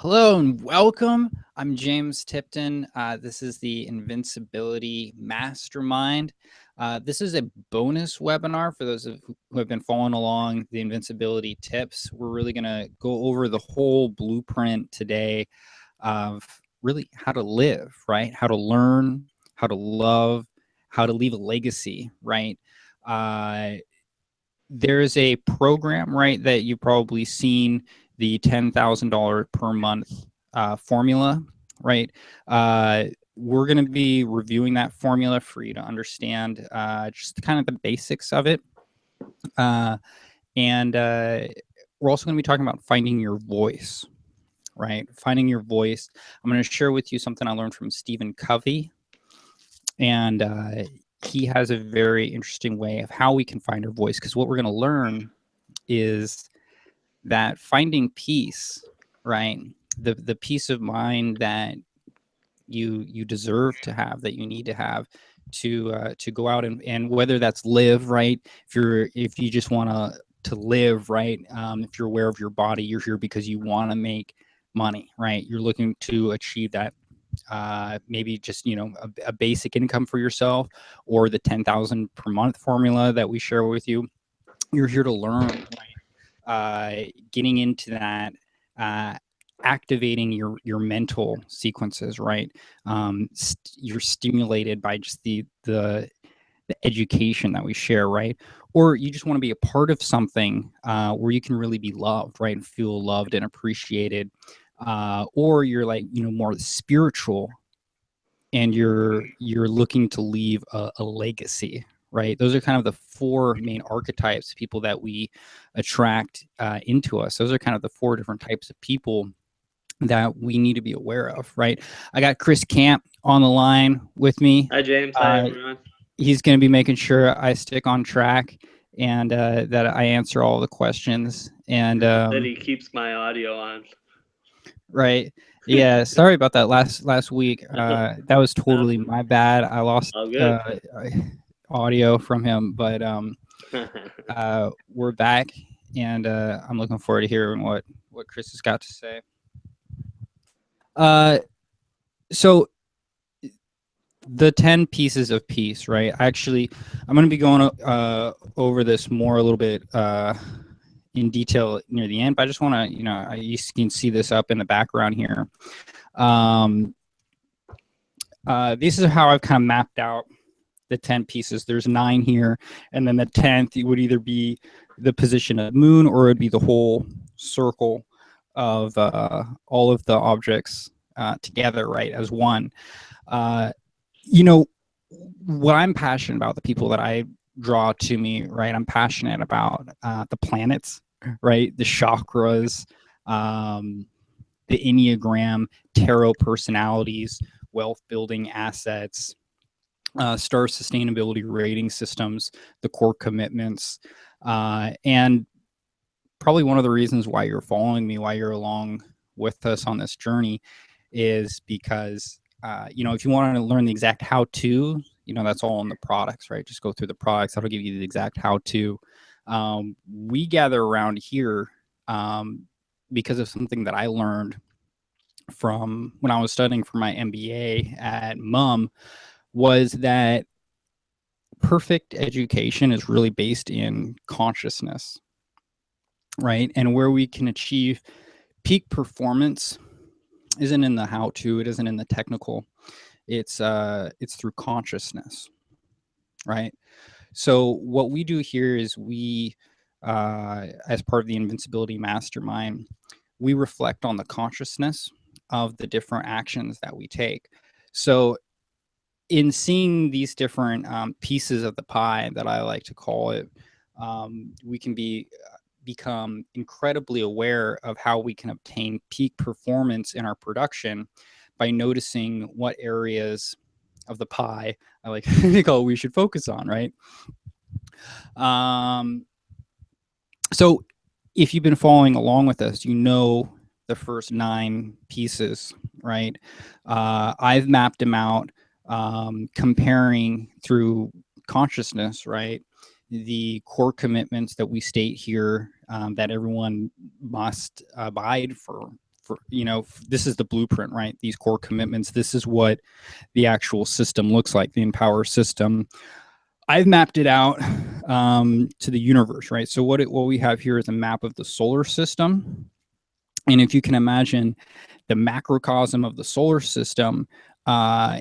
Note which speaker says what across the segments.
Speaker 1: Hello and welcome. I'm James Tipton. This is the Invincibility Mastermind. This is a bonus webinar for those who have been following along the Invincibility tips. We're really going to go over the whole blueprint today of really how to live, right? How to learn, how to love, how to leave a legacy, right? There's a program, right, that you've probably seen, the $10,000 per month formula, right? We're going to be reviewing that formula for you to understand just kind of the basics of it. And we're also going to be talking about finding your voice, right? Finding your voice. I'm going to share with you something I learned from Stephen Covey. And he has a very interesting way of how we can find our voice, because what we're going to learn is that finding peace, right? The peace of mind that you deserve to have, that you need to have to go out and whether that's live, right? If you just want to live, right? If you're aware of your body, you're here because you want to make money, right? You're looking to achieve that. Maybe just a basic income for yourself, or the 10,000 per month formula that we share with you. You're here to learn, right? Getting into that, activating your mental sequences, right? You're stimulated by just the education that we share, right? Or you just want to be a part of something where you can really be loved, right? And feel loved and appreciated. Or you're like, more spiritual, and you're looking to leave a legacy, right? Those are kind of the four main archetypes, people that we attract into us. Those are kind of the four different types of people that we need to be aware of, right? I got Chris Camp on the line with me.
Speaker 2: Hi, James. Hi, everyone.
Speaker 1: He's going to be making sure I stick on track and that I answer all the questions. And
Speaker 2: that he keeps my audio on.
Speaker 1: Right. Yeah. Sorry about that last week. That was totally my bad. I lost audio from him, but we're back, and I'm looking forward to hearing what Chris has got to say. So the 10 pieces of peace, right? Actually, I'm going to be going over this a little bit in detail near the end, but I just want to, you can see this up in the background here. This is how I've kind of mapped out the 10 pieces. There's 9 here, and then the 10th would either be the position of the moon, or it would be the whole circle of all of the objects together, right, as one. What I'm passionate about, the people that I draw to me, right, I'm passionate about the planets, right, the chakras, the Enneagram, tarot personalities, wealth building assets, star sustainability rating systems, the core commitments, and probably one of the reasons why you're following me, why you're along with us on this journey, is because if you want to learn the exact how-to, that's all in the products, right? Just go through the products. That'll give you the exact how-to. We gather around here because of something that I learned from when I was studying for my MBA at MUM, was that perfect education is really based in consciousness, right? And where we can achieve peak performance isn't in the how-to, it isn't in the technical, it's through consciousness, right? So what we do here is we, as part of the Invincibility Mastermind, we reflect on the consciousness of the different actions that we take. So in seeing these different pieces of the pie, that I like to call it, we can become incredibly aware of how we can obtain peak performance in our production by noticing what areas of the pie, I like to call it, we should focus on, right? So if you've been following along with us, the first 9 pieces, right? I've mapped them out, comparing through consciousness, right? The core commitments that we state here, that everyone must abide for, this is the blueprint, right? These core commitments. This is what the actual system looks like, the Empower system. I've mapped it out to the universe, right? So what we have here is a map of the solar system. And if you can imagine the macrocosm of the solar system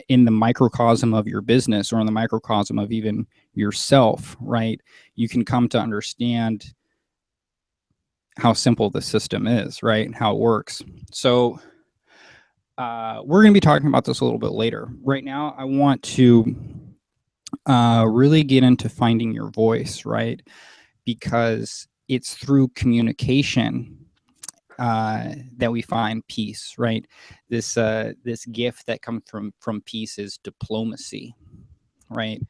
Speaker 1: in the microcosm of your business, or in the microcosm of even yourself, right? You can come to understand how simple the system is, right? And how it works. So we're going to be talking about this a little bit later. Right now, I want to really get into finding your voice, right? Because it's through communication that we find peace, right? This gift that comes from peace is diplomacy, right?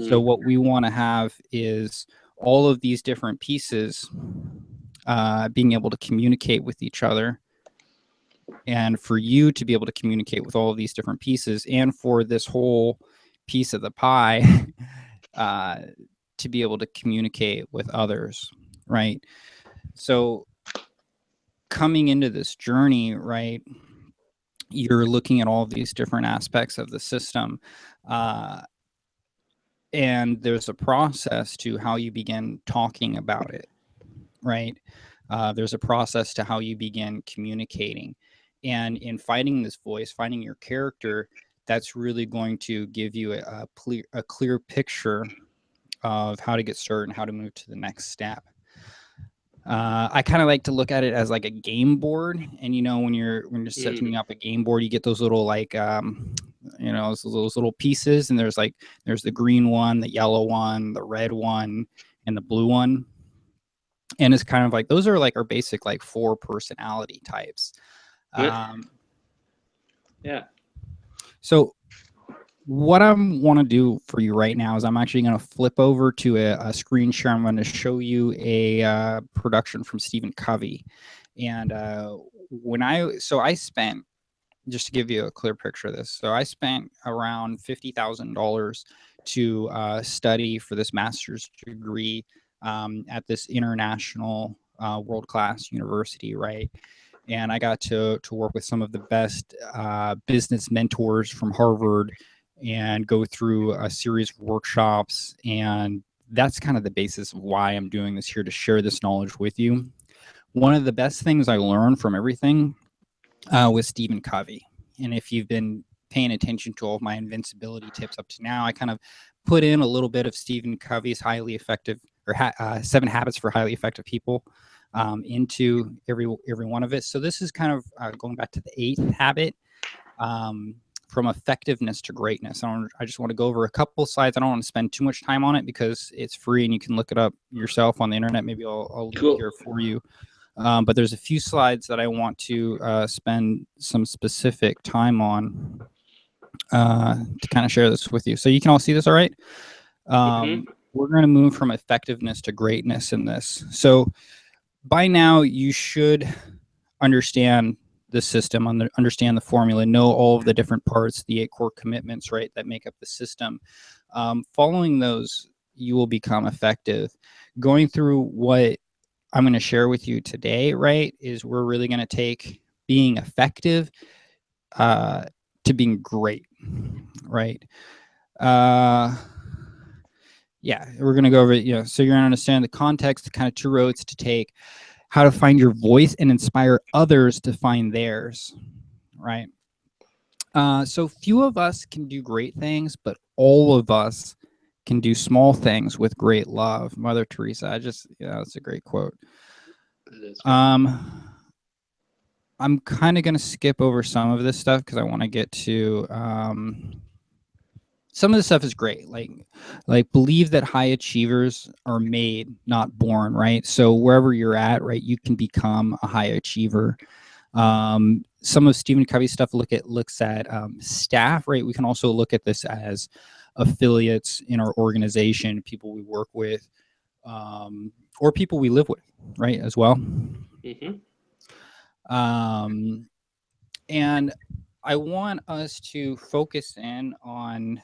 Speaker 1: So what we want to have is all of these different pieces being able to communicate with each other, and for you to be able to communicate with all of these different pieces, and for this whole piece of the pie to be able to communicate with others, right? So coming into this journey, right, you're looking at all of these different aspects of the system, and there's a process to how you begin talking about it, right? There's a process to how you begin communicating, and in finding this voice, finding your character, that's really going to give you a clear picture of how to get started and how to move to the next step. I kind of like to look at it as like a game board, and when you're setting up a game board, you get those little like those little pieces, and there's the green one, the yellow one, the red one, and the blue one, and it's kind of like those are like our basic like 4 personality types.
Speaker 2: Yeah.
Speaker 1: So what I want to do for you right now is I'm actually going to flip over to a screen share. I'm going to show you a production from Stephen Covey. And I spent, just to give you a clear picture of this, so I spent around $50,000 to study for this master's degree at this international world-class university, right? And I got to work with some of the best business mentors from Harvard and go through a series of workshops. And that's kind of the basis of why I'm doing this here, to share this knowledge with you. One of the best things I learned from everything was Stephen Covey. And if you've been paying attention to all of my invincibility tips up to now, I kind of put in a little bit of Stephen Covey's highly effective, or 7 habits for highly effective people into every one of it. So this is kind of going back to the 8th habit, from effectiveness to greatness. I just want to go over a couple slides. I don't want to spend too much time on it because it's free and you can look it up yourself on the internet. Maybe I'll leave it here for you. But there's a few slides that I want to spend some specific time on to kind of share this with you. So you can all see this all right? We're going to move from effectiveness to greatness in this. So by now, you should understand the system, understand the formula, know all of the different parts, the 8 core commitments, right, that make up the system. Following those, you will become effective. Going through what I'm going to share with you today, right, is we're really going to take being effective to being great, right? Yeah, we're going to go over it, so you're going to understand the context, the kind of 2 roads to take, how to find your voice and inspire others to find theirs, right? So few of us can do great things, but all of us can do small things with great love. Mother Teresa, that's a great quote. I'm kind of going to skip over some of this stuff because I want to get to some of the stuff is great. Like believe that high achievers are made, not born, right? So wherever you're at, right, you can become a high achiever. Some of Stephen Covey's stuff looks at staff, right? We can also look at this as affiliates in our organization, people we work with, or people we live with, right, as well. And I want us to focus in on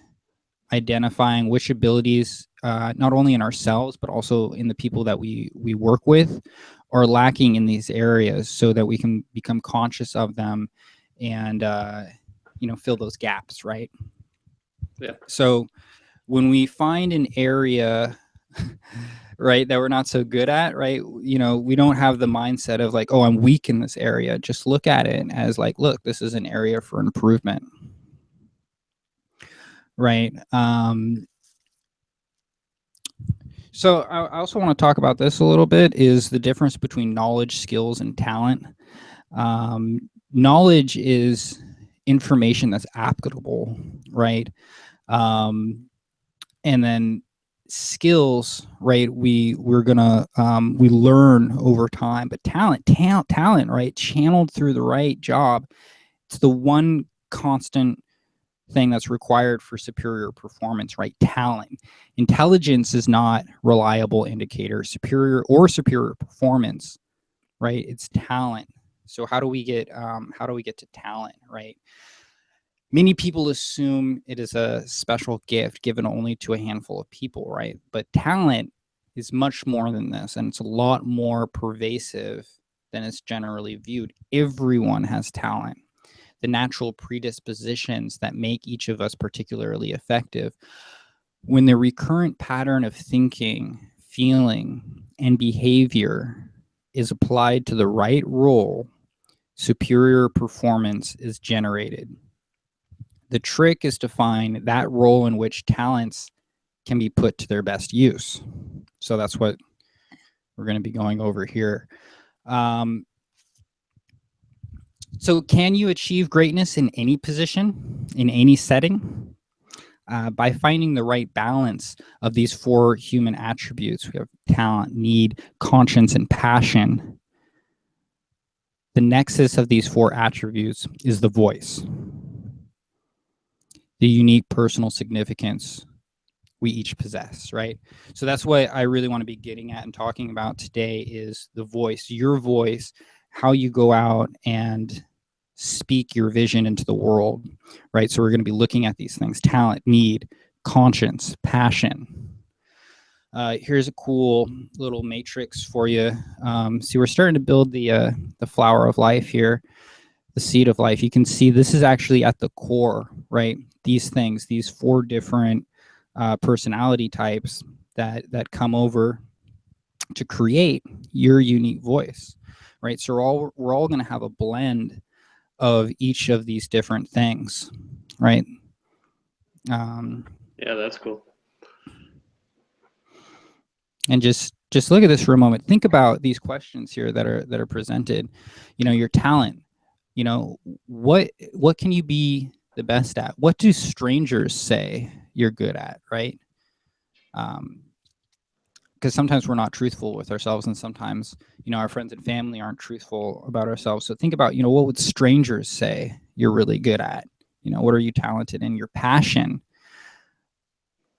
Speaker 1: identifying which abilities, not only in ourselves but also in the people that we work with, are lacking in these areas, so that we can become conscious of them and fill those gaps, right?
Speaker 2: Yeah.
Speaker 1: So when we find an area right, that we're not so good at, right, we don't have the mindset of like, oh, I'm weak in this area. Just look at it as like, look, this is an area for improvement, right? So I also want to talk about this a little bit, is the difference between knowledge, skills, and talent. Knowledge is information that's applicable, right? And then skills, right? We're gonna we learn over time, but talent, right? Channeled through the right job, it's the one constant thing that's required for superior performance, right? Talent. Intelligence is not reliable indicator superior performance, right? It's talent. So how do we get to talent, right? Many people assume it is a special gift given only to a handful of people, right? But talent is much more than this, and it's a lot more pervasive than it's generally viewed. Everyone has talent. The natural predispositions that make each of us particularly effective. When the recurrent pattern of thinking, feeling, and behavior is applied to the right role, superior performance is generated. The trick is to find that role in which talents can be put to their best use. So that's what we're going to be going over here. So can you achieve greatness in any position, in any setting? By finding the right balance of these four human attributes. We have talent, need, conscience, and passion. The nexus of these four attributes is the voice, the unique personal significance we each possess, right? So that's what I really want to be getting at and talking about today, is the voice, your voice, how you go out and speak your vision into the world, right? So we're going to be looking at these things: talent, need, conscience, passion. Here's a cool little matrix for you. See, we're starting to build the flower of life here, the seed of life. You can see this is actually at the core, right? These things, these four different personality types that come over to create your unique voice, right? So we're all going to have a blend of each of these different things, right?
Speaker 2: Yeah, that's cool.
Speaker 1: And just look at this for a moment. Think about these questions here that are presented. Your talent. What can you be the best at? What do strangers say you're good at, right? Because sometimes we're not truthful with ourselves, and sometimes our friends and family aren't truthful about ourselves. So think about what would strangers say you're really good at? What are you talented in? Your passion.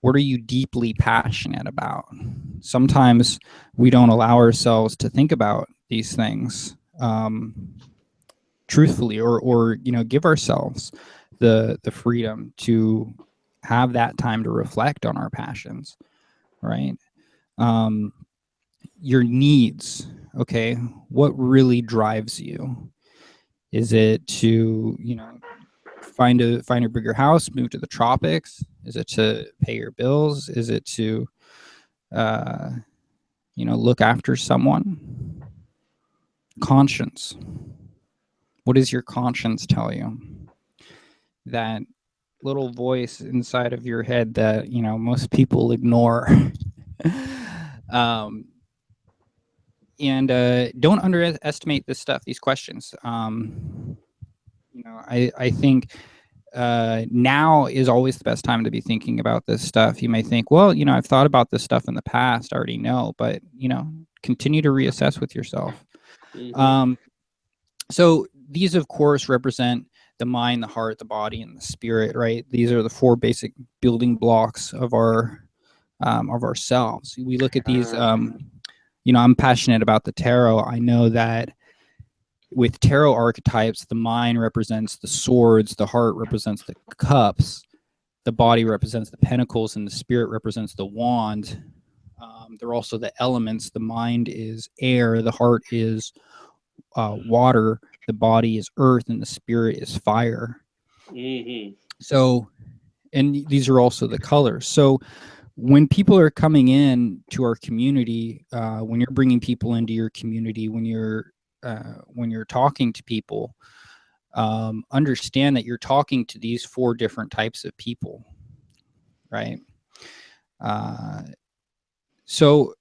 Speaker 1: What are you deeply passionate about? Sometimes we don't allow ourselves to think about these things truthfully, or give ourselves the freedom to have that time to reflect on our passions, right? Your needs. Okay, what really drives you? Is it to find a bigger house, move to the tropics? Is it to pay your bills? Is it to look after someone? Conscience. What does your conscience tell you? That little voice inside of your head that most people ignore. And don't underestimate this stuff, these questions. I think now is always the best time to be thinking about this stuff. You may think, well, I've thought about this stuff in the past, I already know, but continue to reassess with yourself.
Speaker 2: Mm-hmm.
Speaker 1: So these, of course, represent the mind, the heart, the body, and the spirit, right? These are the four basic building blocks of ourselves. We look at these. I'm passionate about the tarot. I know that with tarot archetypes, the mind represents the swords, the heart represents the cups, the body represents the pentacles and the spirit represents the wand. They're also the elements. The mind is air, the heart is water, the body is earth, and the spirit is fire.
Speaker 2: Mm-hmm.
Speaker 1: So, and these are also the colors. So when people are coming in to our community, when you're bringing people into your community, when you're talking to people, understand that you're talking to these 4 different types of people, right? So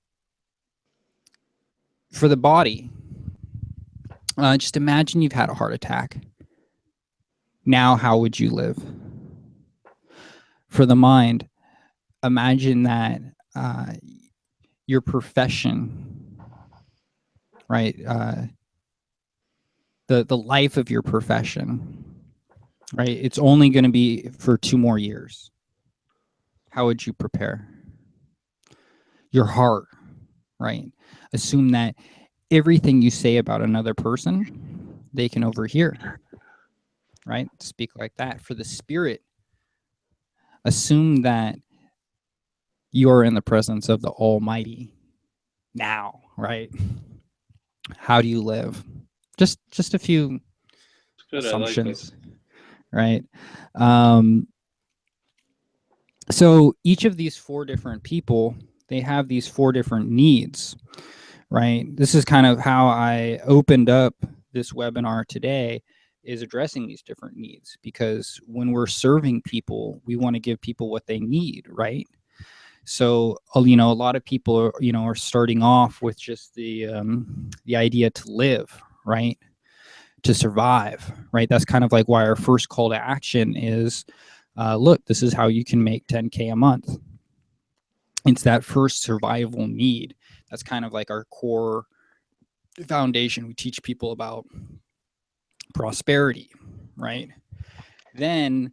Speaker 1: for the body, just imagine you've had a heart attack. Now, how would you live? For the mind, imagine that your profession, right? The life of your profession, right? It's only going to be for 2 more years. How would you prepare? Your heart, right? Assume that everything you say about another person, they can overhear, right? Speak like that. For the spirit, assume that you're in the presence of the Almighty now, right? How do you live? Just a few
Speaker 2: Good.
Speaker 1: assumptions,
Speaker 2: I like
Speaker 1: right? So each of these 4 different people, they have these 4 different needs, right? This is kind of how I opened up this webinar today, is addressing these different needs, because when we're serving people, we want to give people what they need, right? So, a lot of people are starting off with just the idea to live, right? To survive, right? That's kind of like why our first call to action is, look, this is how you can make 10K a month. It's that first survival need. That's kind of like our core foundation. We teach people about prosperity, right? Then,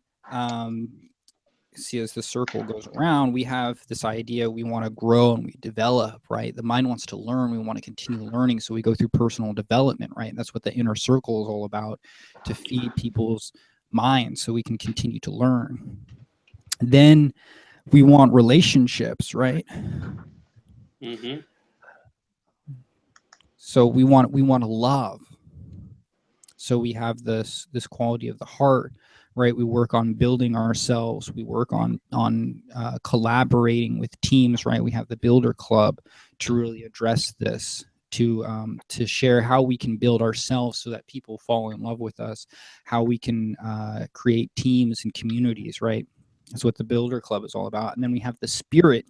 Speaker 1: see, as the circle goes around, we have this idea we want to grow and we develop, right? The mind wants to learn. We want to continue learning. So we go through personal development, right? That's what the inner circle is all about, to feed people's minds so we can continue to learn. Then we want relationships, right?
Speaker 2: Mm-hmm.
Speaker 1: So we want to love. So we have this quality of the heart, right? We work on building ourselves. We work on collaborating with teams, right? We have the Builder Club to really address this, to share how we can build ourselves so that people fall in love with us, how we can create teams and communities, right? That's what the Builder Club is all about. And then we have the Spirit,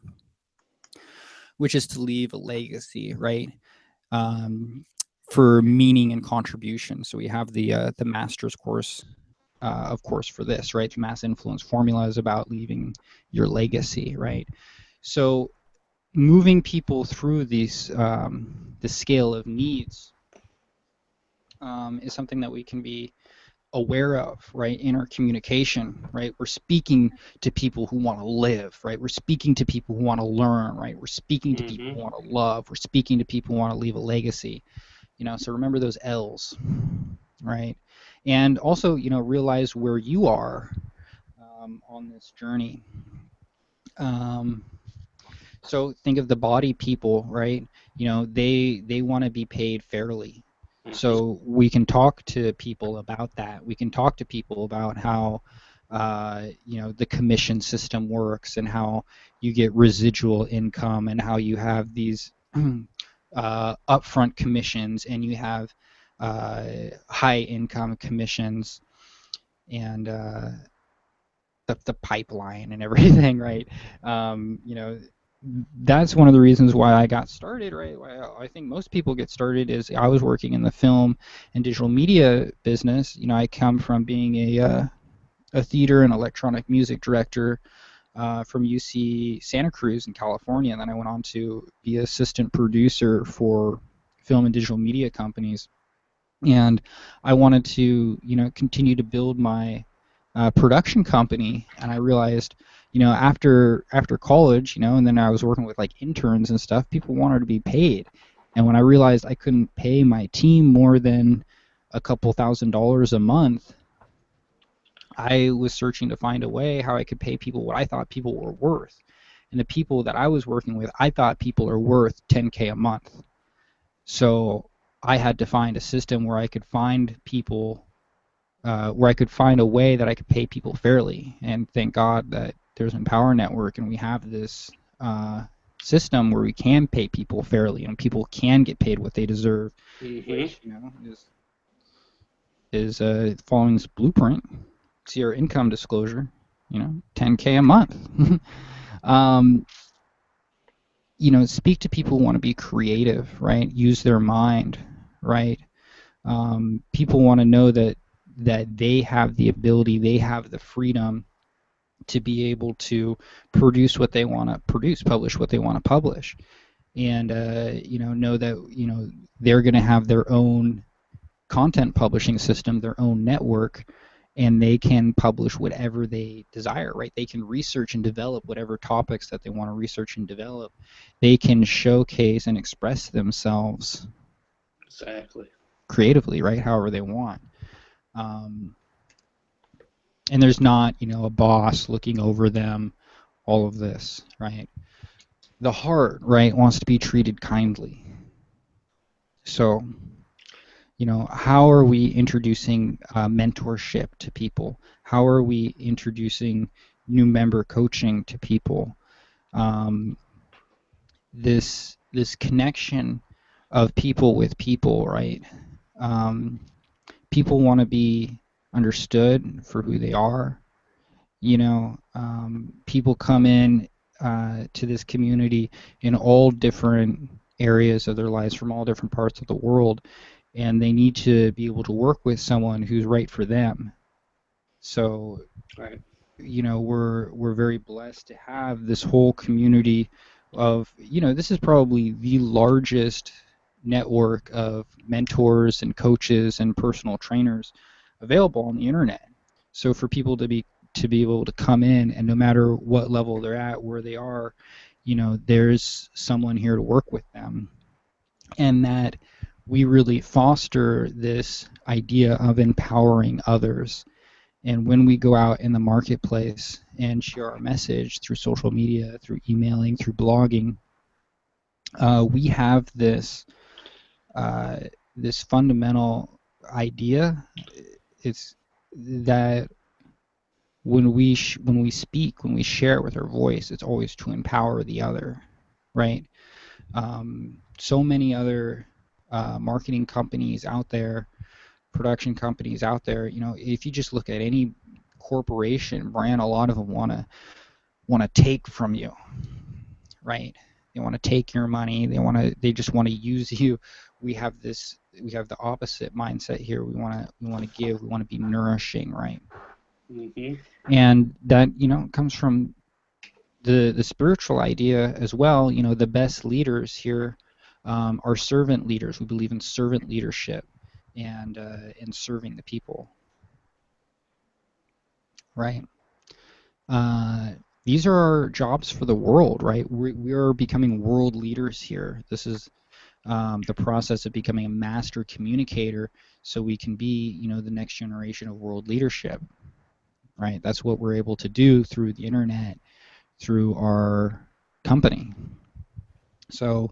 Speaker 1: which is to leave a legacy, right? For meaning and contribution. So we have the master's course, of course, for this, right? The Mass Influence Formula is about leaving your legacy, right? So moving people through these the scale of needs is something that we can be aware of, right? In our communication, right? We're speaking to people who want to live, right? We're speaking to people who want to learn, right? We're speaking to people who want to love. We're speaking to people who want to leave a legacy. So remember those L's, right? And also, realize where you are on this journey. So think of the body people, right? They want to be paid fairly. So we can talk to people about that. We can talk to people about how, the commission system works, and how you get residual income, and how you have these upfront commissions, and you have high income commissions, and the pipeline and everything, right? That's one of the reasons why I got started, right? Why I think most people get started is I was working in the film and digital media business. I come from being a theater and electronic music director from UC Santa Cruz in California, and then I went on to be assistant producer for film and digital media companies. And I wanted to, continue to build my production company, and I realized, after college, and then I was working with like interns and stuff, people wanted to be paid, and when I realized I couldn't pay my team more than a couple $1,000s a month, I was searching to find a way how I could pay people what I thought people were worth. And the people that I was working with, I thought people are worth 10K a month. So I had to find a system where I could find people, where I could find a way that I could pay people fairly. And thank God that there's Empower Network and we have this system where we can pay people fairly and people can get paid what they deserve, which, is following this blueprint. See our income disclosure, 10K a month. Speak to people who want to be creative, right? Use their mind, right? People want to know that they have the ability, they have the freedom to be able to produce what they want to produce, publish what they want to publish, and know that they're going to have their own content publishing system, their own network, and they can publish whatever they desire, right? They can research and develop whatever topics that they want to research and develop. They can showcase and express themselves
Speaker 2: exactly
Speaker 1: creatively, right? However they want. And there's not, a boss looking over them, all of this, right? The heart, right, wants to be treated kindly. So, how are we introducing mentorship to people? How are we introducing new member coaching to people? This connection of people with people, right? People want to be understood for who they are. People come in to this community in all different areas of their lives from all different parts of the world, and they need to be able to work with someone who's right for them. So,
Speaker 2: right.
Speaker 1: We're very blessed to have this whole community of, this is probably the largest network of mentors and coaches and personal trainers available on the internet. So for people to be able to come in, and no matter what level they're at, where they are, there's someone here to work with them. And that we really foster this idea of empowering others. And when we go out in the marketplace and share our message through social media, through emailing, through blogging, we have this fundamental idea. It's that when we speak, when we share with our voice, it's always to empower the other, right? So many other marketing companies out there, production companies out there, if you just look at any corporation brand, a lot of them want to take from you, right? They want to take your money. They just want to use you. We have the opposite mindset here. We want to give. We want to be nourishing, right? And that comes from the spiritual idea as well. The best leaders here are servant leaders. We believe in servant leadership and in serving the people, right? These are our jobs for the world, right? We are becoming world leaders here. This is the process of becoming a master communicator, so we can be, the next generation of world leadership, right? That's what we're able to do through the internet, through our company. So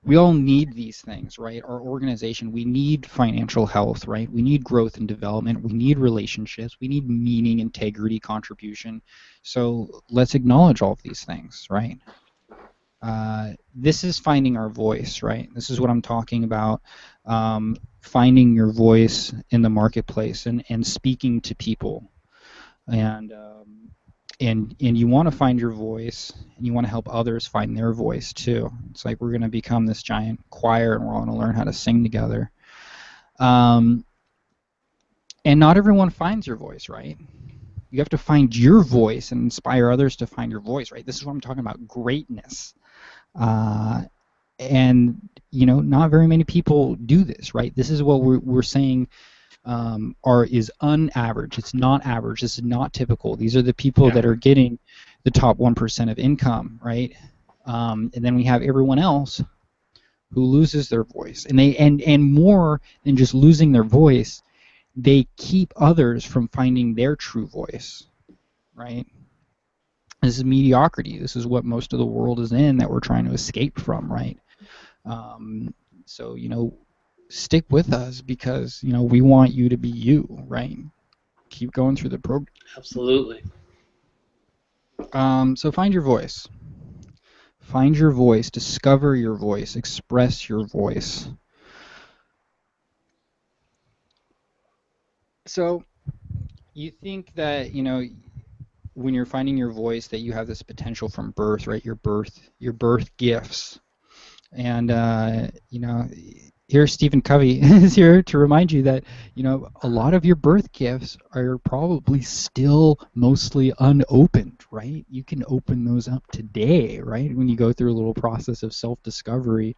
Speaker 1: we all need these things, right? Our organization, we need financial health, right? We need growth and development. We need relationships. We need meaning, integrity, contribution. So let's acknowledge all of these things, right? This is finding our voice, right? This is what I'm talking about, finding your voice in the marketplace and speaking to people. And you want to find your voice, and you want to help others find their voice too. It's like we're going to become this giant choir, and we're all going to learn how to sing together. And not everyone finds your voice, right? You have to find your voice and inspire others to find your voice, right? This is what I'm talking about, greatness. And not very many people do this, right? This is what we're saying is unaverage. It's not average. This is not typical. These are the people that are getting the top 1% of income, right? And then we have everyone else who loses their voice, and and more than just losing their voice, they keep others from finding their true voice, right? This is mediocrity. This is what most of the world is in that we're trying to escape from, right? Um, so, stick with us because, we want you to be you, right? Keep going through the program.
Speaker 2: Absolutely.
Speaker 1: So find your voice. Find your voice, discover your voice, express your voice. So you think that, when you're finding your voice that you have this potential from birth, right? Your birth gifts. And here Stephen Covey is here to remind you that, a lot of your birth gifts are probably still mostly unopened, right? You can open those up today, right? When you go through a little process of self-discovery.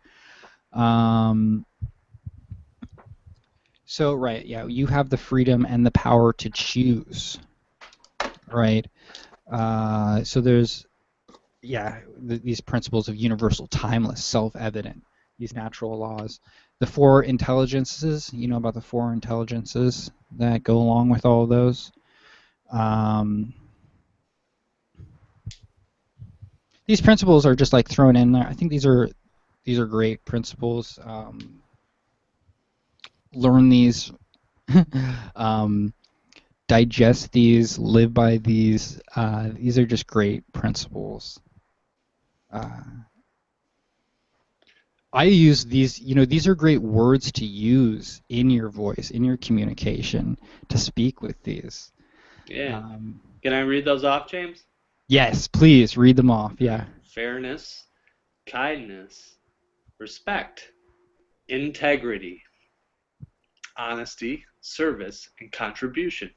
Speaker 1: So, right, yeah, you have the freedom and the power to choose, right? So there's, yeah, these principles of universal, timeless, self-evident, these natural laws. The four intelligences, you know about the four intelligences that go along with all of those. These principles are just like thrown in there. I think these are great principles. Learn these, digest these, live by these. These are just great principles. I use these, these are great words to use in your voice, in your communication, to speak with these.
Speaker 2: Yeah. Can I read those off, James?
Speaker 1: Yes, please read them off. Yeah.
Speaker 2: Fairness, kindness, respect, integrity, honesty, service, and contribution.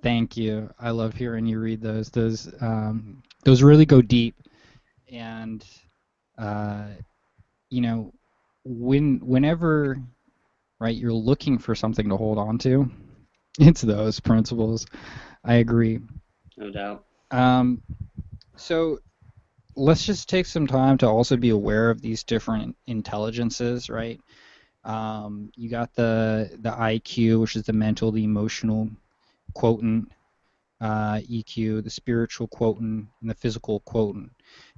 Speaker 1: Thank you. I love hearing you read those. Those really go deep, and whenever, right, you're looking for something to hold on to, it's those principles. I agree.
Speaker 2: No doubt.
Speaker 1: So let's just take some time to also be aware of these different intelligences, right? You got the IQ, which is the mental, the emotional quotient, EQ, the spiritual quotient, and the physical quotient.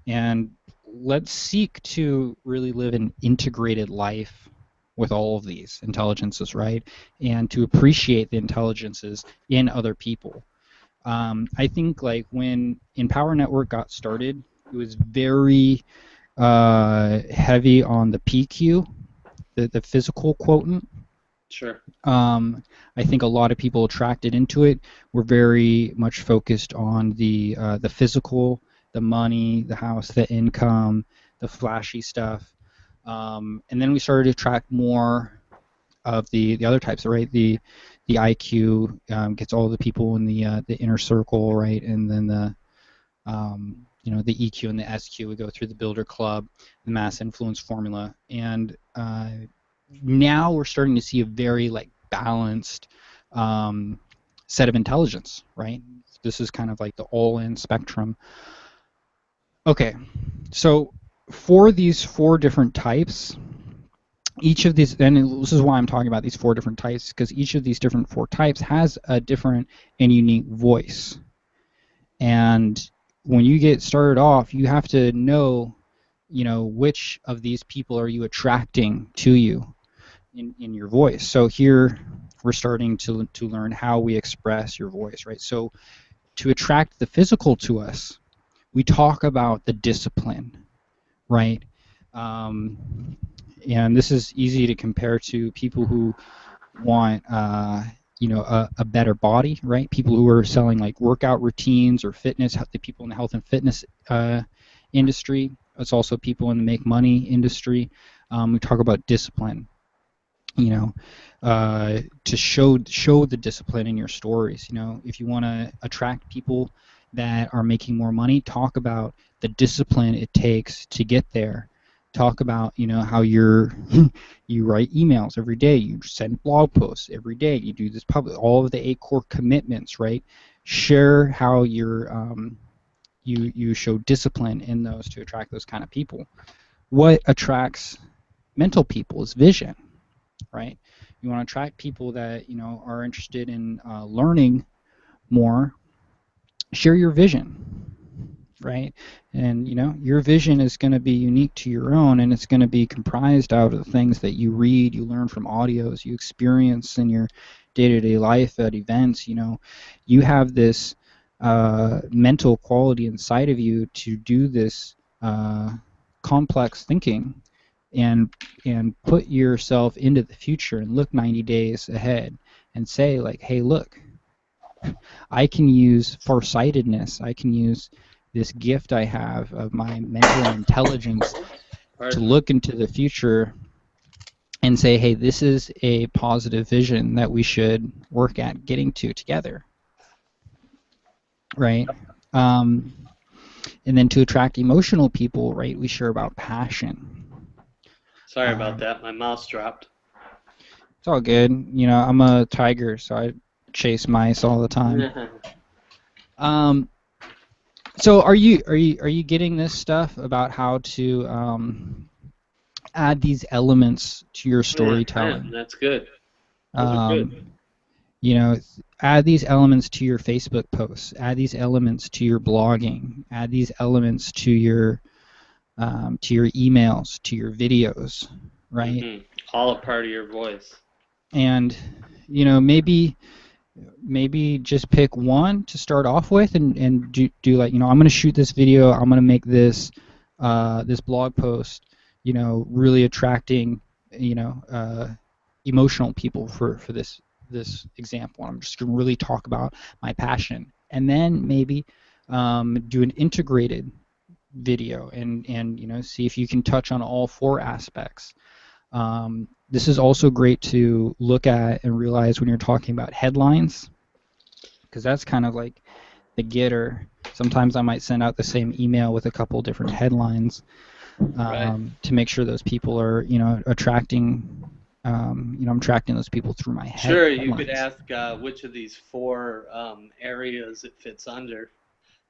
Speaker 1: And let's seek to really live an integrated life with all of these intelligences, right? And to appreciate the intelligences in other people. I think like when Empower Network got started, it was very heavy on the PQ, the physical quotient.
Speaker 2: Sure.
Speaker 1: I think a lot of people attracted into it were very much focused on the physical, the money, the house, the income, the flashy stuff, and then we started to attract more of the other types, right? The IQ gets all the people in the inner circle, right? And then the EQ and the SQ would go through the Builder Club, the Mass Influence Formula, and now we're starting to see a very like balanced set of intelligence, right? This is kind of like the all-in spectrum. Okay, so for these four different types, each of these, and this is why I'm talking about these four different types, because each of these different four types has a different and unique voice. And when you get started off, you have to know, which of these people are you attracting to you in your voice. So here we're starting to learn how we express your voice, right? So to attract the physical to us, we talk about the discipline, right? And this is easy to compare to people who want a better body, right? People who are selling like workout routines or fitness, the people in the health and fitness industry. It's also people in the make money industry. We talk about discipline, to show the discipline in your stories. If you want to attract people that are making more money, talk about the discipline it takes to get there. Talk about how you write emails every day, you send blog posts every day, you do this public, all of the 8 core commitments, right? Share how you show discipline in those to attract those kind of people. What attracts mental people is vision, right? You want to attract people that, are interested in learning more. Share your vision, right? And your vision is going to be unique to your own, and it's going to be comprised out of the things that you read, you learn from audios, you experience in your day-to-day life at events. You have this mental quality inside of you to do this complex thinking and put yourself into the future and look 90 days ahead and say, like, hey, look, I can use farsightedness. I can use this gift I have of my mental intelligence to look into the future and say, hey, this is a positive vision that we should work at getting to together. Right? And then to attract emotional people, right, we share about passion.
Speaker 2: Sorry about that. My mouse dropped.
Speaker 1: It's all good. I'm a tiger, so I chase mice all the time. So are you getting this stuff about how to add these elements to your storytelling?
Speaker 2: Yeah, that's good. Those are good.
Speaker 1: Add these elements to your Facebook posts, add these elements to your blogging, add these elements to your emails, to your videos, right?
Speaker 2: Mm-hmm. All a part of your voice.
Speaker 1: And maybe just pick one to start off with and do like, I'm going to shoot this video, I'm going to make this this blog post, really attracting, emotional people for this example. I'm just going to really talk about my passion, and then maybe do an integrated video and see if you can touch on all four aspects. This is also great to look at and realize when you're talking about headlines, because that's kind of like the getter. Sometimes I might send out the same email with a couple different headlines to make sure those people are, attracting, I'm attracting those people through my
Speaker 2: Sure,
Speaker 1: headlines.
Speaker 2: you could ask which of these four areas it fits under,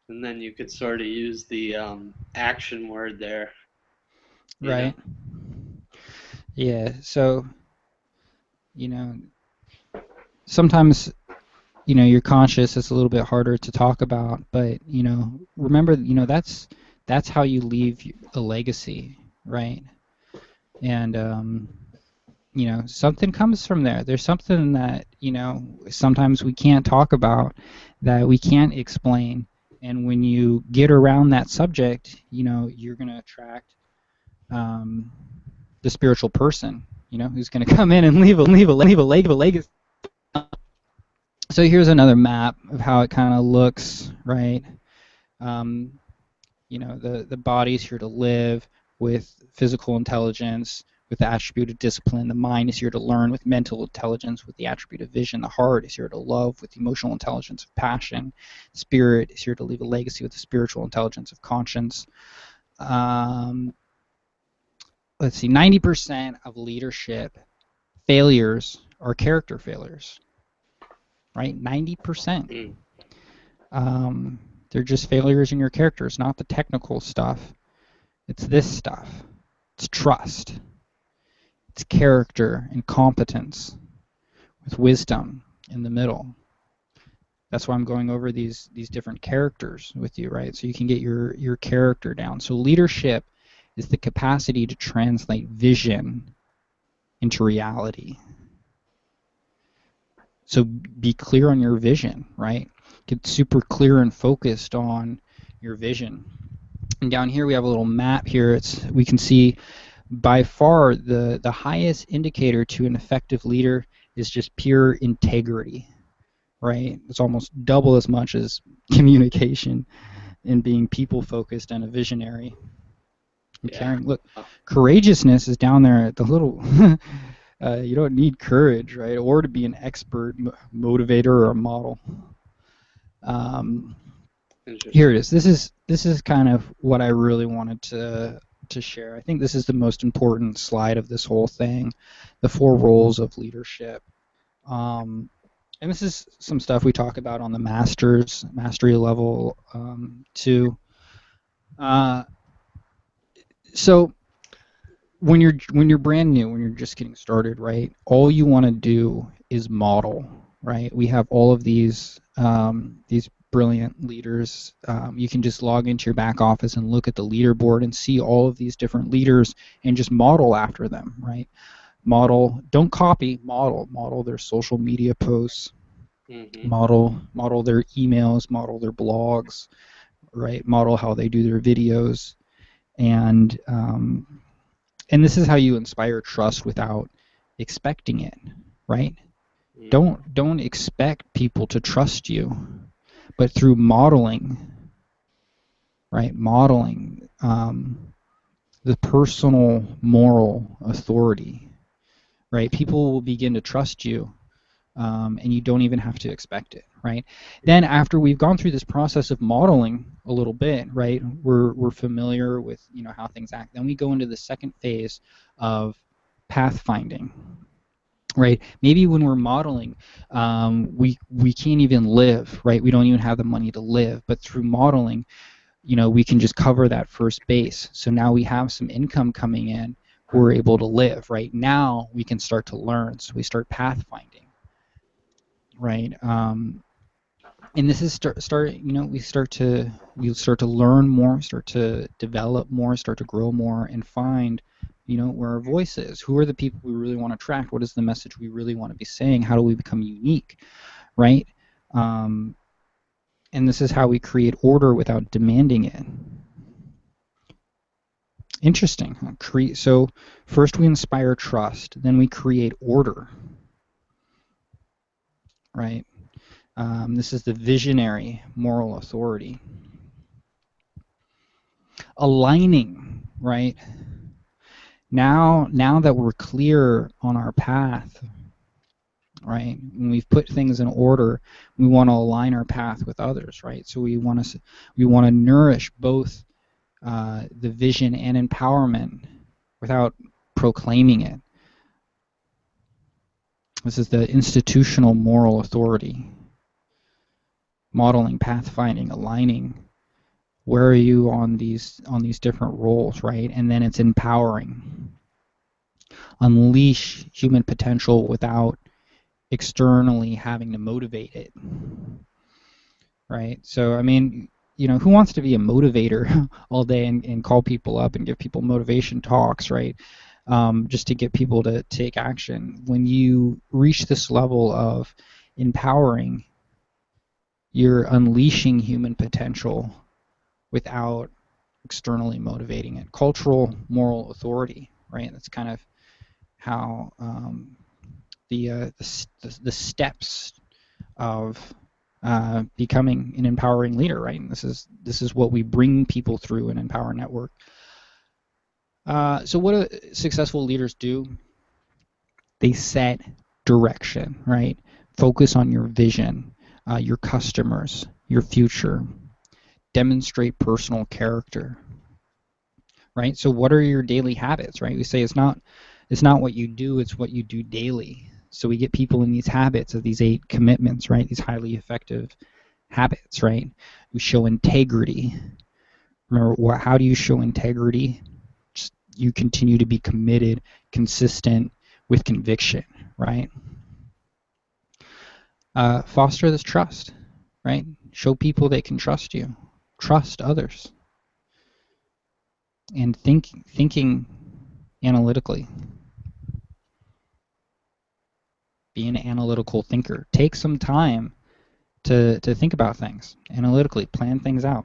Speaker 2: and then you could sort of use the action word there.
Speaker 1: Right. Yeah. So, sometimes, you're conscious. It's a little bit harder to talk about, but remember, that's how you leave a legacy, right? And something comes from there. There's something that sometimes we can't talk about, that we can't explain, and when you get around that subject, you're going to attract the spiritual person, who's going to come in and leave a legacy. So here's another map of how it kind of looks, right? The body's here to live with physical intelligence, with the attribute of discipline. The mind is here to learn with mental intelligence, with the attribute of vision. The heart is here to love with the emotional intelligence of passion. Spirit is here to leave a legacy with the spiritual intelligence of conscience. Let's see, 90% of leadership failures are character failures, right? 90%. They're just failures in your character. It's not the technical stuff. It's this stuff. It's trust. It's character and competence with wisdom in the middle. That's why I'm going over these different characters with you, right? So you can get your character down. So leadership is the capacity to translate vision into reality. So be clear on your vision, right? Get super clear and focused on your vision. And down here we have a little map here. We can see by far the highest indicator to an effective leader is just pure integrity, right? It's almost double as much as communication and being people focused and a visionary. And caring. Look, courageousness is down there at the little you don't need courage, right? Or to be an expert motivator or a model. Here it is. This is kind of what I really wanted to share. I think this is the most important slide of this whole thing, the 4 roles of leadership. And this is some stuff we talk about on the mastery level too. So when you're brand new, when you're just getting started, right? All you want to do is model, right? We have all of these brilliant leaders. You can just log into your back office and look at the leaderboard and see all of these different leaders and just model after them, right? Model, don't copy, model their social media posts,
Speaker 2: Mm-hmm.
Speaker 1: model their emails, model their blogs, right? Model how they do their videos, and this is how you inspire trust without expecting it, right?
Speaker 2: Mm-hmm.
Speaker 1: Don't expect people to trust you, but through modeling, right? Modeling the personal moral authority, right? People will begin to trust you, and you don't even have to expect it, right? Then after we've gone through this process of modeling a little bit, right, we're familiar with how things act. Then we go into the second phase of pathfinding, right? Maybe when we're modeling, we can't even live, right? We don't even have the money to live, but through modeling, we can just cover that first base. So now we have some income coming in. We're able to live, right? Now we can start to learn. So we start pathfinding, right? And this is we start to learn more, start to develop more, start to grow more, and find where our voice is. Who are the people we really want to attract? What is the message we really want to be saying? How do we become unique, right? um, and this is how we create order without demanding it. Interesting. So first we inspire trust, then we create order, right? This is the visionary moral authority. Aligning, right? Now that we're clear on our path, right? When we've put things in order, we want to align our path with others, right? So we want to nourish both the vision and empowerment without proclaiming it. This is the institutional moral authority. Modeling, pathfinding, aligning. Where are you on these different roles, right? And then it's empowering. Unleash human potential without externally having to motivate it, right? So I mean, who wants to be a motivator all day and call people up and give people motivation talks, right? Just to get people to take action. When you reach this level of empowering, you're unleashing human potential without externally motivating it. Cultural moral authority, right? That's kind of how the steps of becoming an empowering leader, right? And this is what we bring people through an Empower Network. So what do successful leaders do? They set direction, right? Focus on your vision, your customers, your future. Demonstrate personal character, right? So what are your daily habits, right? We say it's not what you do, it's what you do daily. So we get people in these habits of these 8 commitments, right? These highly effective habits, right? We show integrity. Remember, how do you show integrity? Just, you continue to be committed, consistent, with conviction, right? Foster this trust, right? Show people they can trust you. Trust others. And thinking analytically. Be an analytical thinker. Take some time to think about things analytically, plan things out.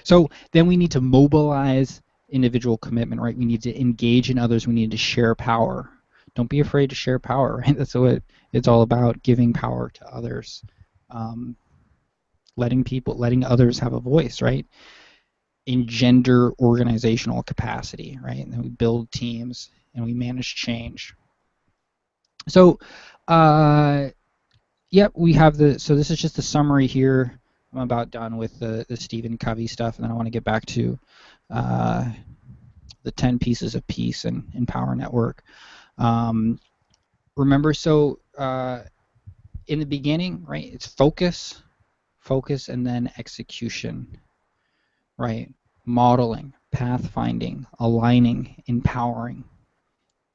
Speaker 1: So then we need to mobilize individual commitment, right? We need to engage in others. We need to share power. Don't be afraid to share power, right? That's what it's all about, giving power to others, letting others have a voice, right? Engender organizational capacity, right? And then we build teams and we manage change. So, yep, we have so this is just a summary here. I'm about done with the Stephen Covey stuff, and then I want to get back to the 10 pieces of peace and Empower Network. Remember, so in the beginning, right, it's focus, and then execution, right? Modeling, pathfinding, aligning, empowering,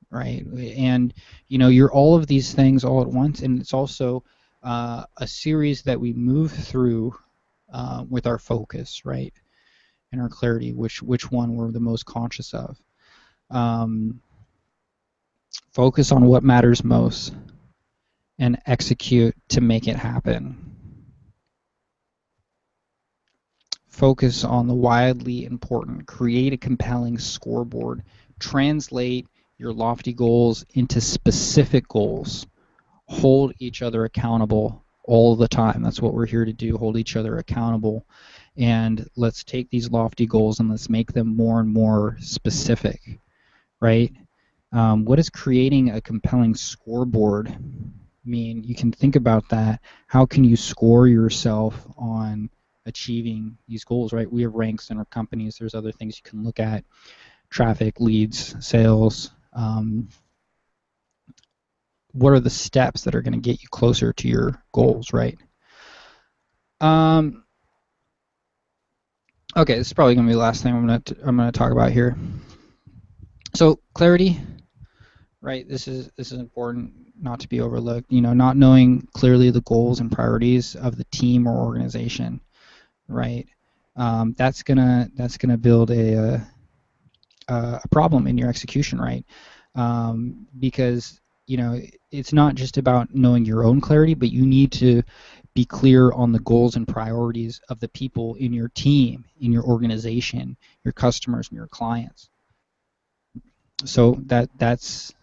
Speaker 1: right? And you're all of these things all at once, and it's also a series that we move through with our focus, right, and our clarity, which one we're the most conscious of. Um, Focus on what matters most and execute to make it happen. Focus on the wildly important. Create a compelling scoreboard. Translate your lofty goals into specific goals. Hold each other accountable all the time. That's what we're here to do, hold each other accountable. And let's take these lofty goals and let's make them more and more specific, right? What does creating a compelling scoreboard mean? You can think about that. How can you score yourself on achieving these goals, right? We have ranks in our companies. There's other things you can look at: traffic, leads, sales. What are the steps that are going to get you closer to your goals, right? Okay, this is probably going to be the last thing I'm going to talk about here. So clarity, right? This is important, not to be overlooked. Not knowing clearly the goals and priorities of the team or organization, right? That's gonna build a problem in your execution, right? Because it's not just about knowing your own clarity, but you need to be clear on the goals and priorities of the people in your team, in your organization, your customers, and your clients. So that's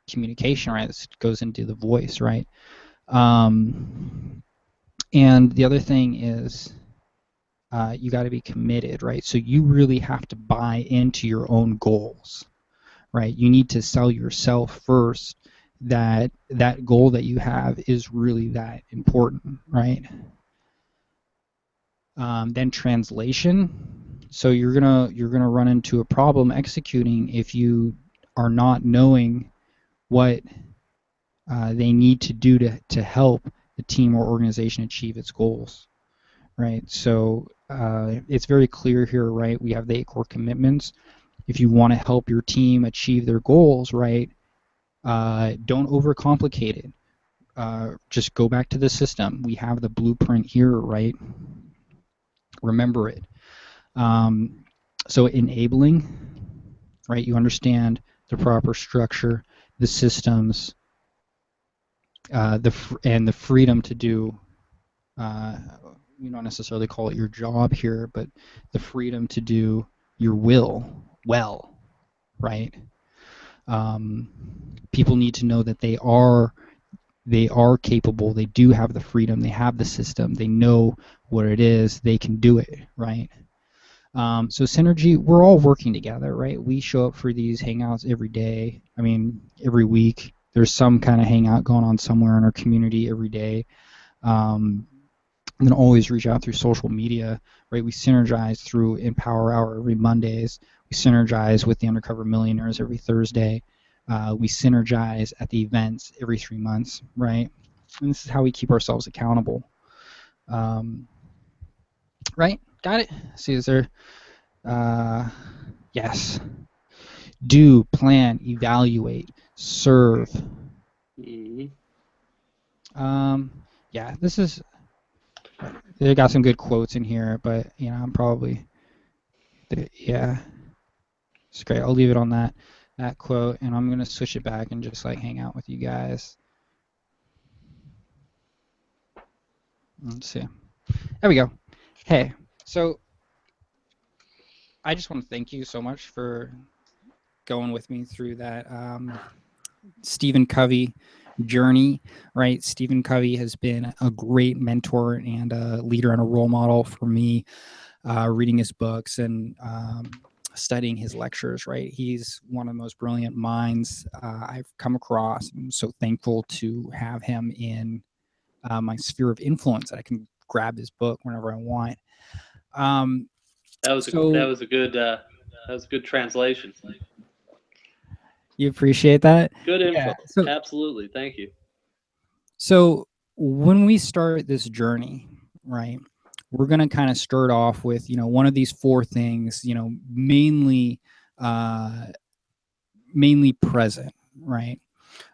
Speaker 1: communication, right? This goes into the voice, right? And the other thing is you got to be committed, right? So you really have to buy into your own goals, right? You need to sell yourself first that goal that you have is really that important, right? Then translation. So you're gonna run into a problem executing if you are not knowing what they need to do to help the team or organization achieve its goals, right? So it's very clear here, right? We have the 8 core commitments. If you want to help your team achieve their goals, right, don't overcomplicate it. Just go back to the system. We have the blueprint here, right? Remember it. So enabling, right? You understand the proper structure, the systems, and the freedom to do. We don't necessarily call it your job here, but the freedom to do your will well, right? People need to know that they are capable. They do have the freedom. They have the system. They know what it is. They can do it, right? So synergy, we're all working together, right? We show up for these hangouts every day. I mean, every week. There's some kind of hangout going on somewhere in our community every day. And then always reach out through social media, right? We synergize through Empower Hour every Mondays. We synergize with the Undercover Millionaires every Thursday. We synergize at the events every 3 months, right? And this is how we keep ourselves accountable. Right? Got it? See, is there... yes. Do, plan, evaluate, serve.
Speaker 2: Mm-hmm.
Speaker 1: Yeah, this is... They got some good quotes in here, but, I'm probably... Yeah. It's great. I'll leave it on that quote, and I'm going to switch it back and just, hang out with you guys. Let's see. There we go. Hey, so I just want to thank you so much for going with me through that Stephen Covey journey, right? Stephen Covey has been a great mentor and a leader and a role model for me, reading his books and studying his lectures, right? He's one of the most brilliant minds I've come across. I'm so thankful to have him in my sphere of influence that I can grab his book whenever I want.
Speaker 2: That was a good translation.
Speaker 1: You appreciate that?
Speaker 2: Good info.
Speaker 1: Yeah. So,
Speaker 2: Absolutely. Thank you.
Speaker 1: so when we start this journey, right, we're going to kind of start off with, one of these four things, mainly present, right?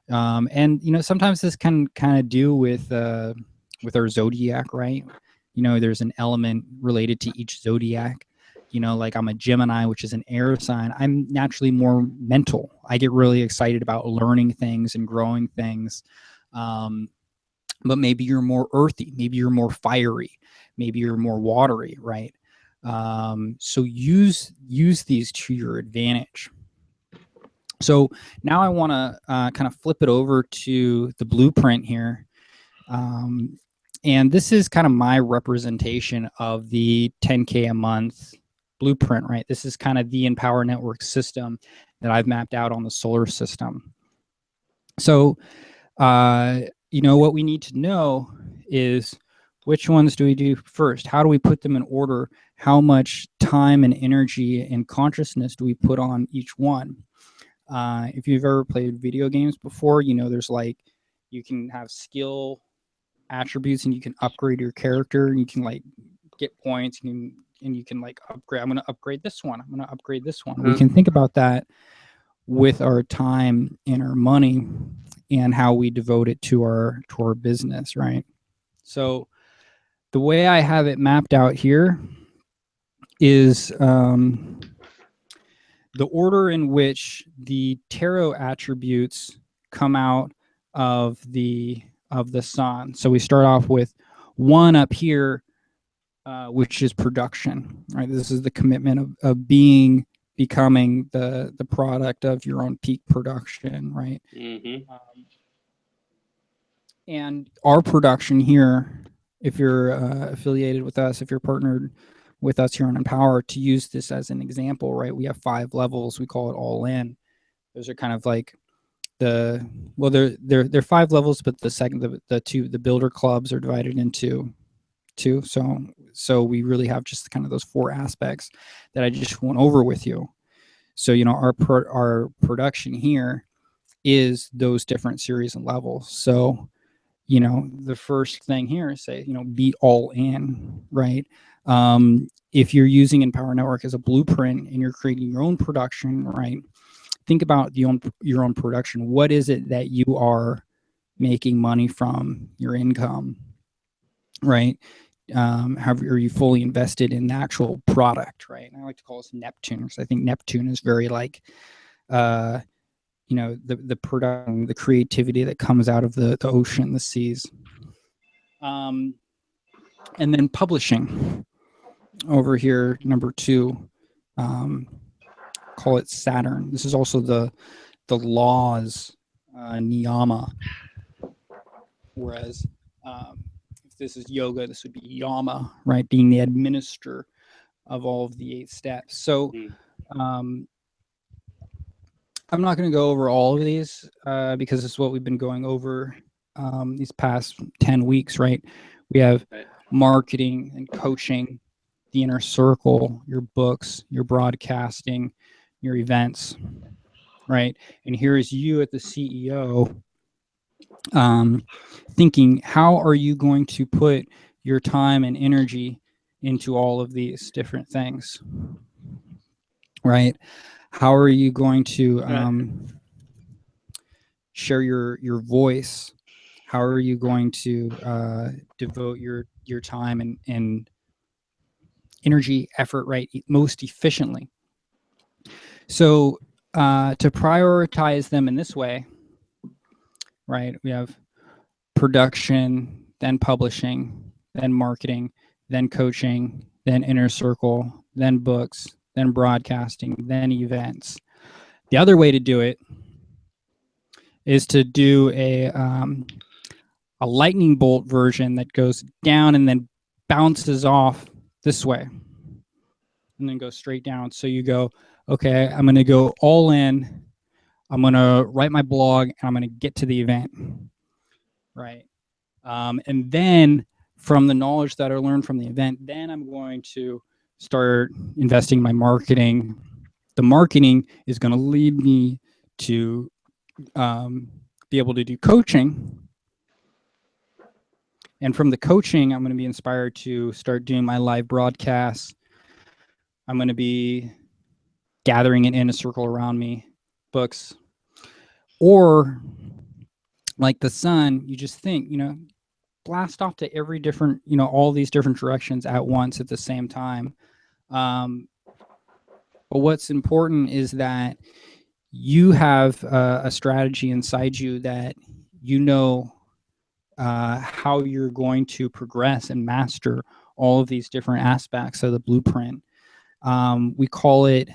Speaker 1: And sometimes this can kind of do with our zodiac, right? There's an element related to each zodiac. Like I'm a Gemini, which is an air sign. I'm naturally more mental. I get really excited about learning things and growing things. But maybe you're more earthy, maybe you're more fiery, maybe you're more watery, right? So use these to your advantage. So now I want to kind of flip it over to the blueprint here. And this is kind of my representation of the 10K a month blueprint, right? This is kind of the Empower Network system that I've mapped out on the solar system. So, what we need to know is which ones do we do first? How do we put them in order? How much time and energy and consciousness do we put on each one? If you've ever played video games before, there's like, you can have skill attributes and you can upgrade your character and you can like get points and you can like upgrade. I'm going to upgrade this one. I'm going to upgrade this one. We can think about that with our time and our money and how we devote it to our business, right? So the way I have it mapped out here is the order in which the tarot attributes come out of the sun. So we start off with 1 up here, which is production, right? This is the commitment of becoming the product of your own peak production, right?
Speaker 2: Mm-hmm.
Speaker 1: And our production here, if you're affiliated with us, if you're partnered with us here on Empower, to use this as an example, right? We have 5 levels. We call it all in. Those are kind of like they're 5 levels, but the builder clubs are divided into 2. So we really have just kind of those 4 aspects that I just went over with you. So our production here is those different series and levels. So the first thing here is say, be all in, right? If you're using Empower Network as a blueprint and you're creating your own production, right? Think about your own production. What is it that you are making money from, your income, right? Are you fully invested in the actual product, right? And I like to call this Neptune, because I think Neptune is very like, the production, the creativity that comes out of the ocean, the seas. And then publishing over here, number 2, call it Saturn. This is also the laws, niyama. Whereas if this is yoga, this would be yama, right? Being the administrator of all of the 8 steps. So I'm not going to go over all of these because this is what we've been going over these past 10 weeks, right? We have marketing and coaching, the inner circle, your books, your broadcasting, your events, right? And here is you at the CEO thinking, how are you going to put your time and energy into all of these different things, right? How are you going to share your voice? How are you going to devote your time and energy, effort, right, most efficiently? So to prioritize them in this way, right, we have production, then publishing, then marketing, then coaching, then inner circle, then books, then broadcasting, then events. The other way to do it is to do a lightning bolt version that goes down and then bounces off this way and then goes straight down. So you go, okay, I'm going to go all in. I'm going to write my blog and I'm going to get to the event, right? And then from the knowledge that I learned from the event, then I'm going to start investing in my marketing. The marketing is going to lead me to be able to do coaching. And from the coaching, I'm going to be inspired to start doing my live broadcasts. I'm going to be gathering an inner circle around me, books, or like the sun, you just think, blast off to every different, all these different directions at once at the same time. But what's important is that you have a strategy inside you that how you're going to progress and master all of these different aspects of the blueprint. We call it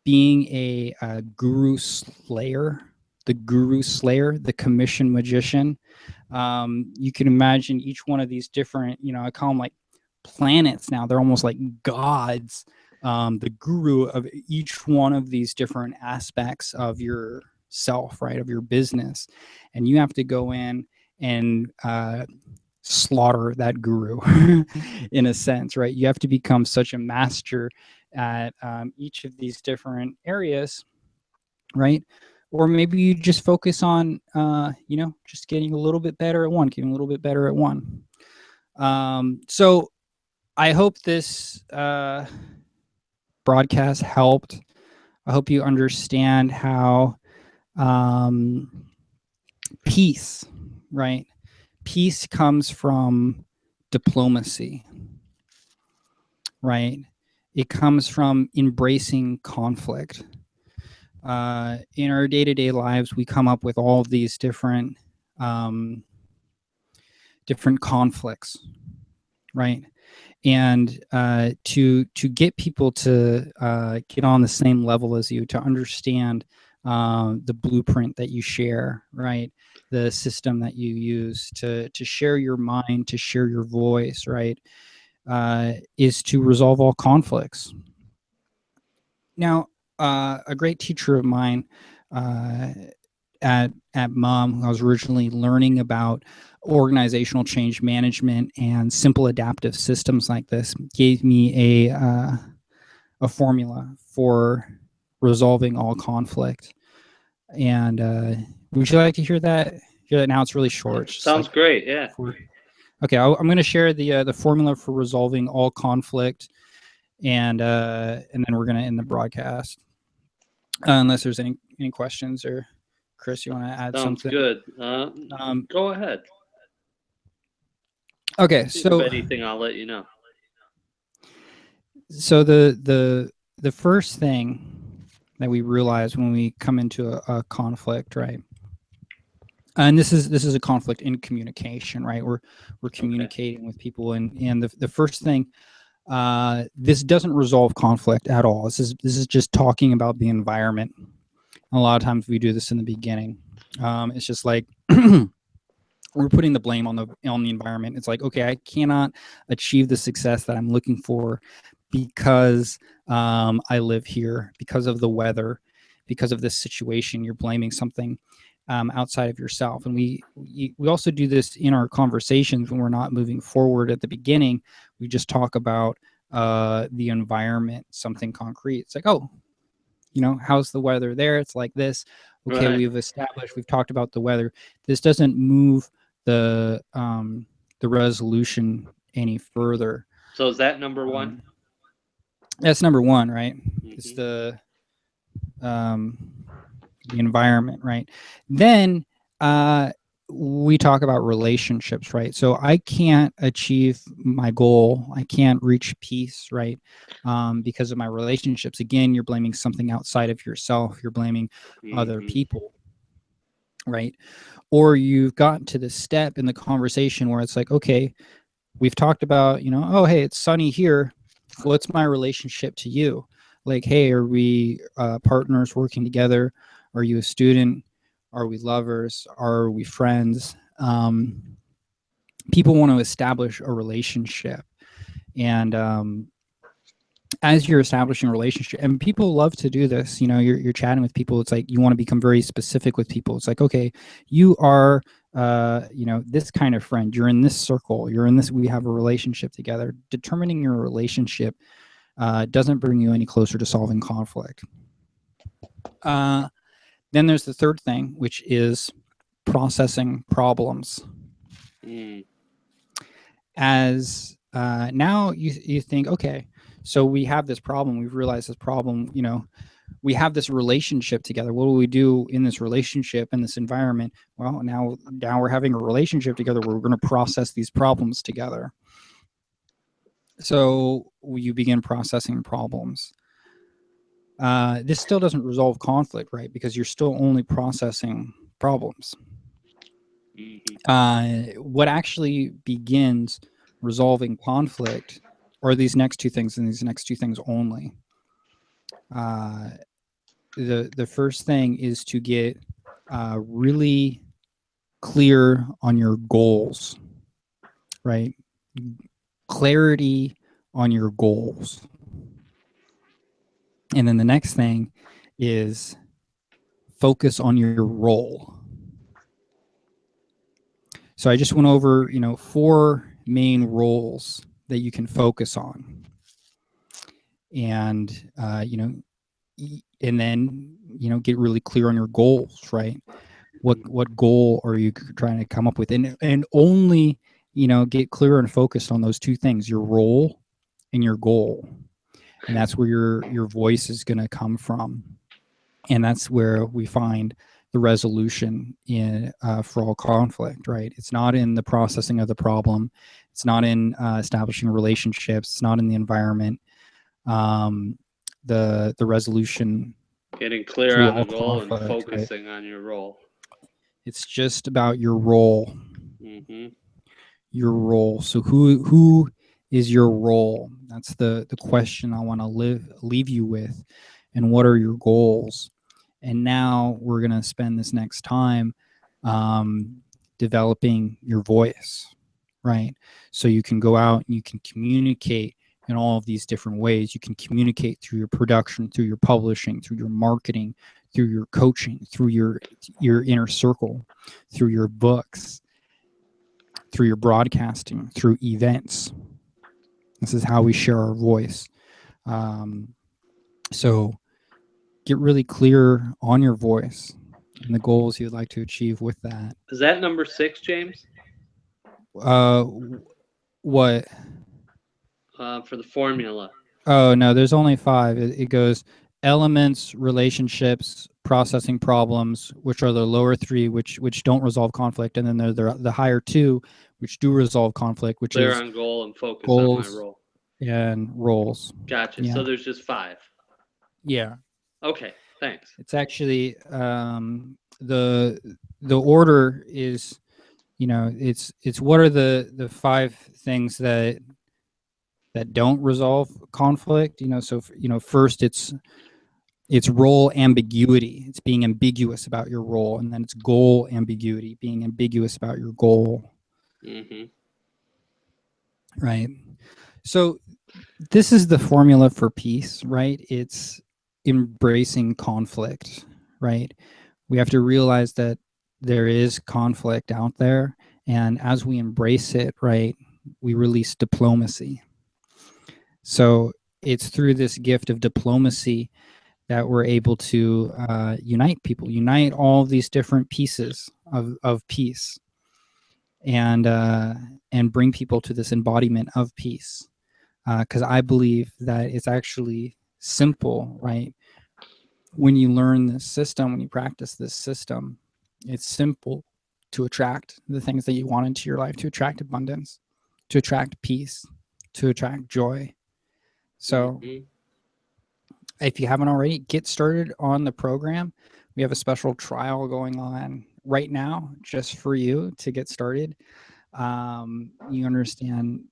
Speaker 1: being a guru slayer, the commission magician. You can imagine each one of these different, I call them like planets now. They're almost like gods. The guru of each one of these different aspects of yourself, right, of your business. And you have to go in and slaughter that guru in a sense, right? You have to become such a master at each of these different areas, right? Or maybe you just focus on, just getting a little bit better at one, getting a little bit better at one. So I hope this broadcast helped. I hope you understand how peace, right? Peace comes from diplomacy, right? It comes from embracing conflict. In our day-to-day lives, we come up with all of these different conflicts, right? And to get people to get on the same level as you, to understand the blueprint that you share, right? The system that you use to share your mind, to share your voice, right? Is to resolve all conflicts. Now, a great teacher of mine at Mom, I was originally learning about organizational change management and simple adaptive systems like this, gave me a formula for resolving all conflict. And would you like to hear that? Hear that now? It's really short. It's
Speaker 2: Sounds great. Yeah.
Speaker 1: Okay, I'm going to share the formula for resolving all conflict, and then we're going to end the broadcast. Unless there's any questions, or Chris, you want to add something?
Speaker 2: Sounds good. Go ahead.
Speaker 1: Okay, so
Speaker 2: if anything, I'll let you know.
Speaker 1: So the first thing that we realize when we come into a conflict, right? And this is a conflict in communication, right? We're communicating with people, and the first thing, this doesn't resolve conflict at all. This is just talking about the environment. A lot of times we do this in the beginning. It's just like we're putting the blame on the environment. It's like, okay, I cannot achieve the success that I'm looking for because I live here, because of the weather, because of this situation. You're blaming something outside of yourself. And we also do this in our conversations when we're not moving forward at the beginning. We just talk about the environment, something concrete. It's like, oh, how's the weather there? It's like this. Okay,
Speaker 2: Right.
Speaker 1: we've talked about the weather. This doesn't move the resolution any further.
Speaker 2: So is that number one?
Speaker 1: That's number one, right?
Speaker 2: Mm-hmm.
Speaker 1: It's the environment, right? Then we talk about relationships, right? So I can't achieve my goal. I can't reach peace, right? Because of my relationships. Again, you're blaming something outside of yourself. You're blaming other people, right? Or you've gotten to this step in the conversation where it's like, okay, we've talked about, oh, hey, it's sunny here. What's my relationship to you? Like, hey, are we partners working together? Are you a student? Are we lovers? Are we friends? People want to establish a relationship. And as you're establishing a relationship, and people love to do this, you're chatting with people. It's like you want to become very specific with people. It's like, okay, you are this kind of friend. You're in this circle. You're in this. We have a relationship together. Determining your relationship doesn't bring you any closer to solving conflict. Then there's the third thing, which is processing problems.
Speaker 2: Mm.
Speaker 1: As now you think, okay, so we have this problem, we've realized this problem, we have this relationship together. What do we do in this relationship, in this environment? Well, now we're having a relationship together where we're going to process these problems together. So you begin processing problems. This still doesn't resolve conflict, right? Because you're still only processing problems. What actually begins resolving conflict are these next two things, and these next two things only. The first thing is to get really clear on your goals, right? Clarity on your goals. And then the next thing is focus on your role. So I just went over, 4 main roles that you can focus on. And, and then, get really clear on your goals, right? What goal are you trying to come up with? And only, get clear and focused on those 2 things, your role and your goal. And that's where your voice is going to come from. And that's where we find the resolution in for all conflict, right? It's not in the processing of the problem. It's not in establishing relationships. It's not in the environment. The resolution,
Speaker 2: getting clear on the goal and focusing, right, on your role.
Speaker 1: It's just about your role.
Speaker 2: Mm-hmm.
Speaker 1: Your role. So who is your role? That's the question I want to leave you with. And what are your goals? And now we're going to spend this next time developing your voice, right? So you can go out and you can communicate in all of these different ways. You can communicate through your production, through your publishing, through your marketing, through your coaching, through your inner circle, through your books, through your broadcasting, through events. This is how we share our voice. So get really clear on your voice and the goals you'd like to achieve with that.
Speaker 2: Is that number 6, James?
Speaker 1: What?
Speaker 2: For the formula.
Speaker 1: Oh, no, there's only 5. It goes elements, relationships, processing problems, which are the lower 3, which don't resolve conflict. And then there are the higher 2, which do resolve conflict, which
Speaker 2: clear
Speaker 1: is
Speaker 2: on goal and focus
Speaker 1: goals
Speaker 2: on my role.
Speaker 1: And roles.
Speaker 2: Gotcha. Yeah. So there's just 5.
Speaker 1: Yeah.
Speaker 2: Okay, thanks.
Speaker 1: It's actually the order is, it's what are the 5 things that don't resolve conflict. So first it's role ambiguity. It's being ambiguous about your role. And then it's goal ambiguity, being ambiguous about your goal.
Speaker 2: Mm-hmm.
Speaker 1: Right. So this is the formula for peace, right? It's embracing conflict, right? We have to realize that there is conflict out there. And as we embrace it, right, we release diplomacy. So it's through this gift of diplomacy that we're able to unite people, unite all these different pieces of peace, and bring people to this embodiment of peace. Because I believe that it's actually simple, right? When you learn this system, when you practice this system, it's simple to attract the things that you want into your life, to attract abundance, to attract peace, to attract joy. So if you haven't already, get started on the program. We have a special trial going on right now just for you to get started. You understand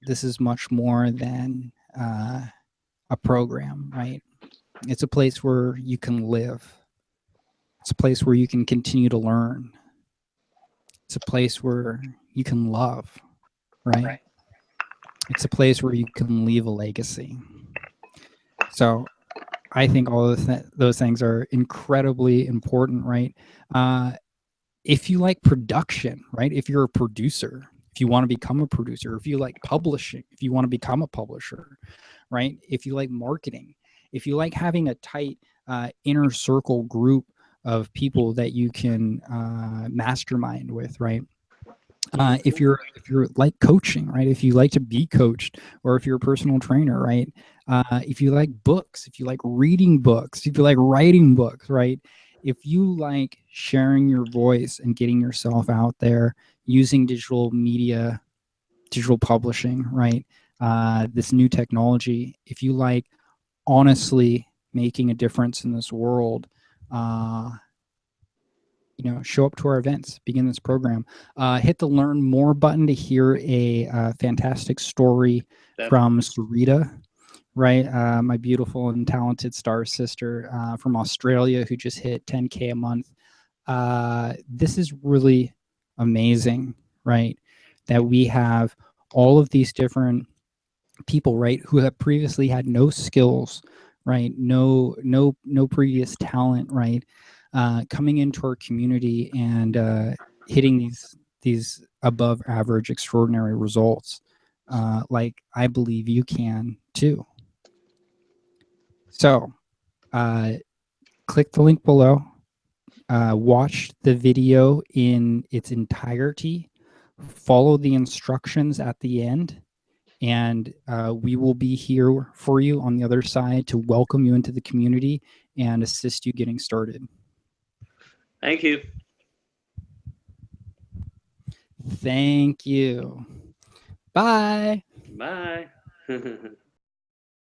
Speaker 1: this is much more than a program, right? It's a place where you can live. It's a place where you can continue to learn. It's a place where you can love, right? It's a place where you can leave a legacy. So I think all of those things are incredibly important, right? If you like production, right? If you're a producer, if you want to become a producer, if you like publishing, if you want to become a publisher, right? If you like marketing, if you like having a tight inner circle group of people that you can mastermind with, right?
Speaker 2: Okay.
Speaker 1: If you're like coaching, right? If you like to be coached, or if you're a personal trainer, right? If you like books, if you like reading books, if you like writing books, right? If you like sharing your voice and getting yourself out there using digital media, digital publishing, right? This new technology. If you like honestly making a difference in this world, uh, show up to our events, begin this program. Hit the learn more button to hear a fantastic story from
Speaker 2: Definitely.
Speaker 1: Sarita, right? My beautiful and talented star sister from Australia who just hit 10K a month. This is really amazing, right? That we have all of these different people, right, who have previously had no skills, right, no previous talent, right, coming into our community and hitting these above average extraordinary results, like I believe you can too. So uh, click the link below, watch the video in its entirety, follow the instructions at the end, and we will be here for you on the other side to welcome you into the community and assist you getting started.
Speaker 2: Thank you.
Speaker 1: Thank you. Bye.
Speaker 2: Bye.